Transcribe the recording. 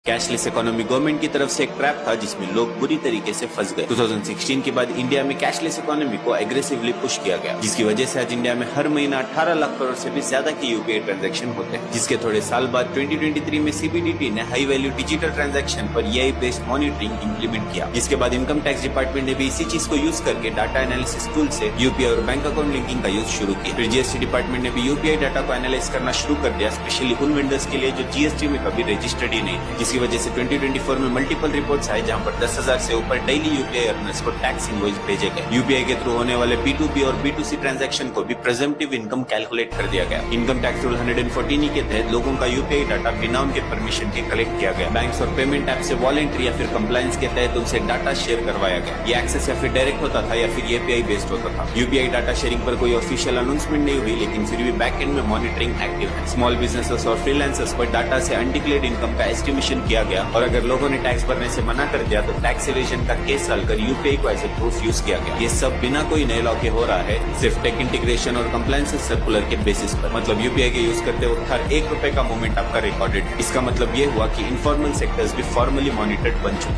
Cashless economy government की तरफ से एक ट्रैप था जिसमें लोग बुरी तरीके से फंस गए। 2016 के बाद इंडिया में कैशलेस इकोनॉमी को एग्रेसिवली पुश किया गया, जिसकी वजह से आज इंडिया में हर महीना 18 लाख करोड़ से भी ज्यादा की यूपीआई ट्रांजैक्शन होते हैं। जिसके थोड़े साल बाद 2023 में सीबीडीटी ने हाई वैल्यू डिजिटल ट्रांजैक्शन पर एआई बेस्ड मॉनिटरिंग इंप्लीमेंट किया, जिसके बाद इनकम टैक्स डिपार्टमेंट ने भी इसी चीज को यूज करके डाटा एनालिसिस टूल से यूपीआई और बैंक अकाउंट लिंकिंग का यूज शुरू किया। फिर जीएसटी डिपार्टमेंट ने भी यूपीआई डाटा को एनालाइज करना शुरू कर दिया, स्पेशली उन वेंडर्स के लिए जो जीएसटी में कभी रजिस्टर्ड ही नहीं थे, जिसकी वजह से 2024 में मल्टीपल रिपोर्ट्स आए जहां पर 10,000 से ऊपर डेली यूपीआई अर्नर्स को टैक्स इनवॉइस भेजे गए। यूपीआई के थ्रू होने वाले P2P और B2C ट्रांजैक्शन को भी प्रेजम्पटिव इनकम कैलकुलेट कर दिया गया। इनकम टैक्स रूल 114 के तहत लोगों का यूपीआई डाटा बिना उनके परमिशन के कलेक्ट किया गया। बैंक्स और पेमेंट ऐप से वॉलेंट्री या फिर कंप्लायंस के तहत उनसे डाटा शेयर करवाया गया। ये एक्सेस या फिर डायरेक्ट होता था या फिर एपीआई बेस्ड होता था। यूपीआई डाटा शेयरिंग पर कोई ऑफिशियल अनाउंसमेंट नहीं हुई, लेकिन फिर भी बैक एंड में मॉनिटरिंग एक्टिव है। स्मॉल बिजनेसेस और फ्रीलांसर्स पर डाटा से अनडिक्लेयर्ड इनकम का एस्टिमेशन किया गया और अगर लोगों ने टैक्स भरने से मना कर दिया तो टैक्स इवेजन का केस डालकर यूपीआई को एज ए प्रूफ यूज किया गया। ये सब बिना कोई नए लॉ के हो रहा है, सिर्फ टेक इंटीग्रेशन और कंप्लायंस सर्कुलर के बेसिस पर। मतलब यूपीआई के यूज करते वक्त हर ₹1 का मूवमेंट आपका रिकॉर्डेड। इसका मतलब ये हुआ कि इनफॉर्मल सेक्टर्स भी फॉर्मली मॉनिटर्ड बन चुके।